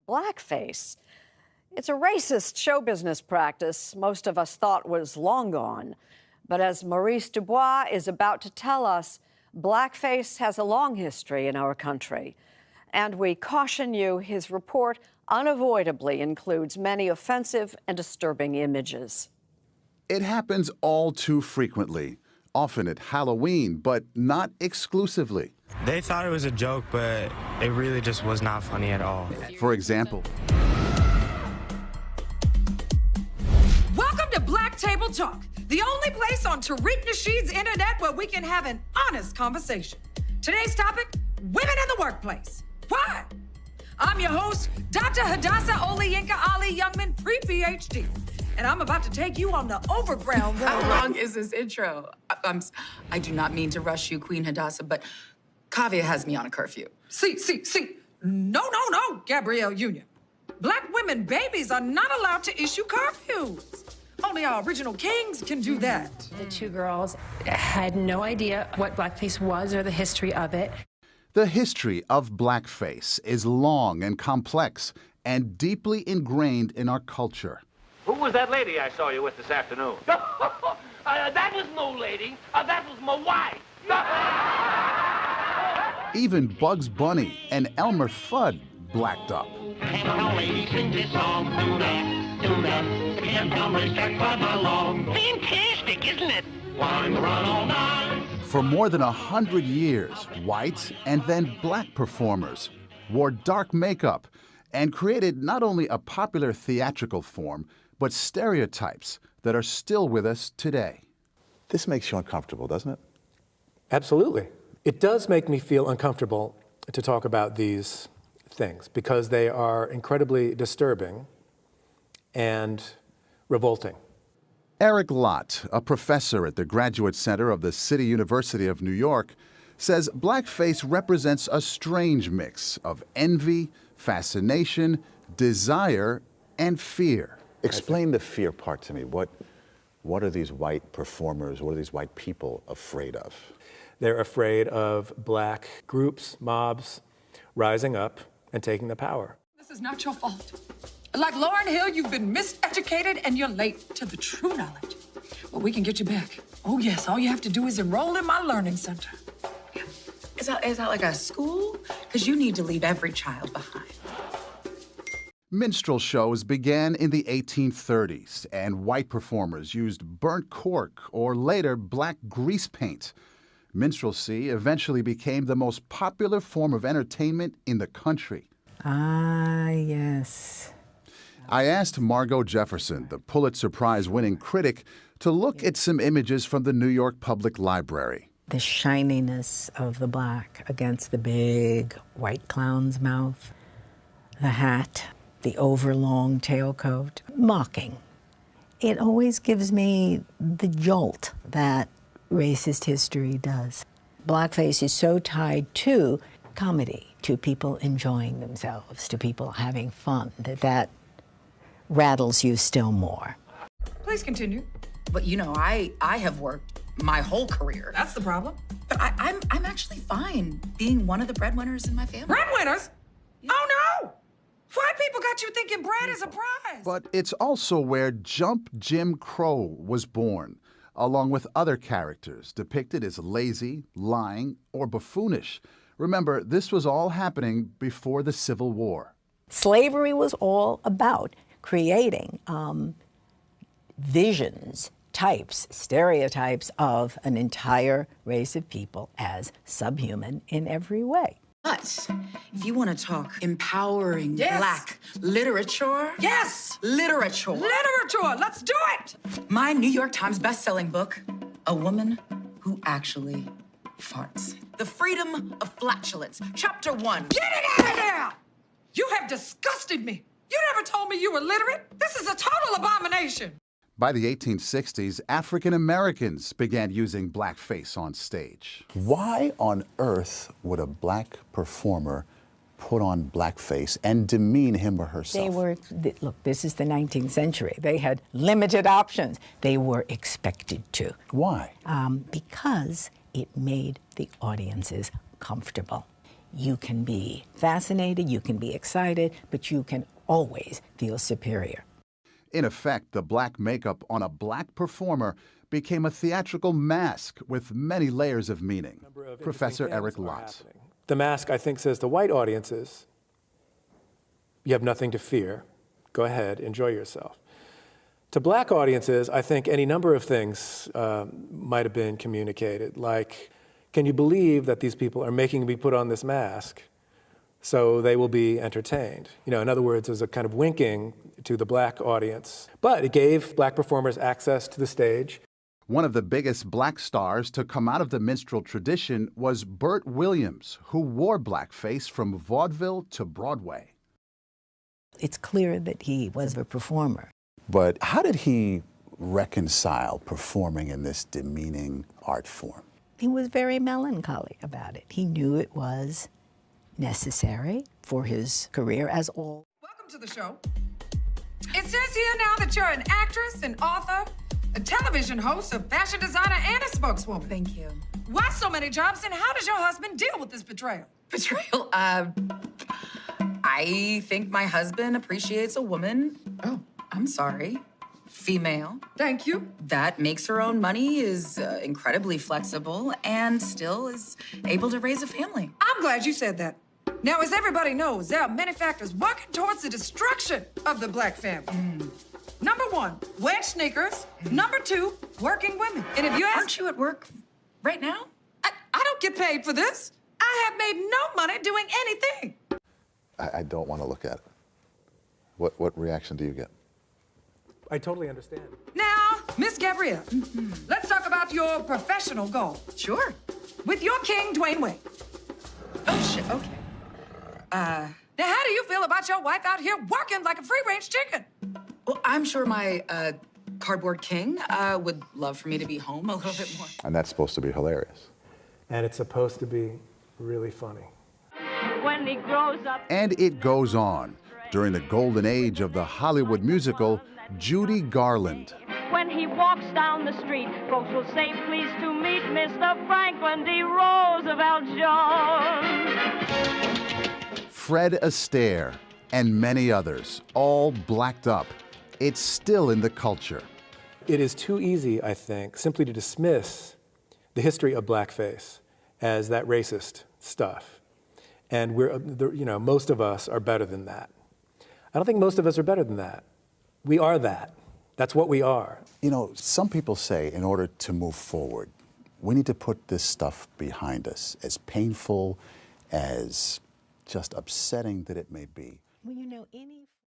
Blackface. It's a racist show business practice most of us thought was long gone. But as Maurice Dubois is about to tell us, blackface has a long history in our country. And we caution you, his report unavoidably includes many offensive and disturbing images. It happens all too frequently, often at Halloween, but not exclusively. They thought it was a joke, but it really just was not funny at all. For example, welcome to Black Table Talk, the only place on Tariq Nasheed's internet where we can have an honest conversation. Today's topic, women in the workplace. Why? I'm your host, Dr. Hadassah Oliyinka Ali Youngman, pre-PhD. And I'm about to take you on the overground road. How long is this intro? I do not mean to rush you, Queen Hadassah, but Kavya has me on a curfew. See. No, Gabrielle Union. Black women babies are not allowed to issue curfews. Only our original kings can do that. The two girls had no idea what blackface was or the history of it. the history of blackface is long and complex and deeply ingrained in our culture. Who was that lady I saw you with this afternoon? That was no lady. That was my wife. Even Bugs Bunny and Elmer Fudd blacked up. Fantastic, isn't it? For more than 100 years, white and then black performers wore dark makeup and created not only a popular theatrical form, but stereotypes that are still with us today. This makes you uncomfortable, doesn't it? Absolutely. It does make me feel uncomfortable to talk about these things because they are incredibly disturbing and revolting. Eric Lott, a professor at the Graduate Center of the City University of New York, says blackface represents a strange mix of envy, fascination, desire, and fear. Explain the fear part to me. What are these white performers, what are these white people afraid of? They're afraid of black groups, mobs, rising up and taking the power. This is not your fault. Like Lauryn Hill, you've been miseducated and you're late to the true knowledge. Well, we can get you back. Oh, yes, all you have to do is enroll in my learning center. Is that like a school? Because you need to leave every child behind. Minstrel shows began in the 1830s, and white performers used burnt cork or later black grease paint. Minstrelsy eventually became the most popular form of entertainment in the country. Ah, yes. I asked Margot Jefferson, the Pulitzer Prize-winning critic, to look at some images from the New York Public Library. The shininess of the black against the big white clown's mouth, the hat, the overlong tailcoat, mocking. It always gives me the jolt that racist history does. Blackface is so tied to comedy, to people enjoying themselves, to people having fun, that rattles you still more. Please continue. But you know, I have worked my whole career. That's the problem. But I'm actually fine being one of the breadwinners in my family. Breadwinners? Yeah. Oh, no! White people got you thinking bread is a prize. But it's also where Jump Jim Crow was born, along with other characters depicted as lazy, lying, or buffoonish. Remember, this was all happening before the Civil War. Slavery was all about creating visions, types, stereotypes of an entire race of people as subhuman in every way. But if you want to talk empowering black literature. Yes! Literature. Literature, let's do it! My New York Times best-selling book, A Woman Who Actually Farts. The Freedom of Flatulence, Chapter 1. Get it out of there! You have disgusted me. You never told me you were literate. This is a total abomination. By the 1860s, African Americans began using blackface on stage. Why on earth would a black performer put on blackface and demean him or herself? Look, this is the 19th century. They had limited options. They were expected to. Why? Because it made the audiences comfortable. You can be fascinated, you can be excited, but you can always feel superior. In effect, the black makeup on a black performer became a theatrical mask with many layers of meaning. Professor Tariq Lott. The mask, I think, says to white audiences, you have nothing to fear. Go ahead, enjoy yourself. To black audiences, I think any number of things might have been communicated, like, can you believe that these people are making me put on this mask so they will be entertained? You know, in other words, there's a kind of winking to the black audience. But it gave black performers access to the stage. One of the biggest black stars to come out of the minstrel tradition was Burt Williams, who wore blackface from vaudeville to Broadway. It's clear that he was a performer. But how did he reconcile performing in this demeaning art form? He was very melancholy about it. He knew it was necessary for his career, as all. Welcome to the show. It says here now that you're an actress, an author, a television host, a fashion designer, and a spokeswoman. Thank you. Why so many jobs, and how does your husband deal with this betrayal? Betrayal? I think my husband appreciates a woman. Oh, I'm sorry. Female. Thank you. That makes her own money, is incredibly flexible, and still is able to raise a family. I'm glad you said that. Now, as everybody knows, there are many factors working towards the destruction of the black family. Number one, wedge sneakers. Number two, working women. And if you ask... Aren't you at work right now? I don't get paid for this. I have made no money doing anything. I don't want to look at it. What reaction do you get? I totally understand. Now, Miss Gabrielle, let's talk about your professional goal. Sure. With your king, Dwayne Wade. Oh, shit, okay. Now, how do you feel about your wife out here working like a free-range chicken? Well, I'm sure my cardboard king would love for me to be home a little bit more. And that's supposed to be hilarious. And it's supposed to be really funny. When he grows up. And it goes on. During the golden age of the Hollywood musical, Judy Garland. When he walks down the street, folks will say, pleased to meet Mr. Franklin D. Roosevelt Jones. Fred Astaire, and many others, all blacked up. It's still in the culture. It is too easy, I think, simply to dismiss the history of blackface as that racist stuff. And most of us are better than that. I don't think most of us are better than that. We are that. That's what we are. You know, some people say in order to move forward, we need to put this stuff behind us, as painful, as just upsetting that it may be. Well, you know, any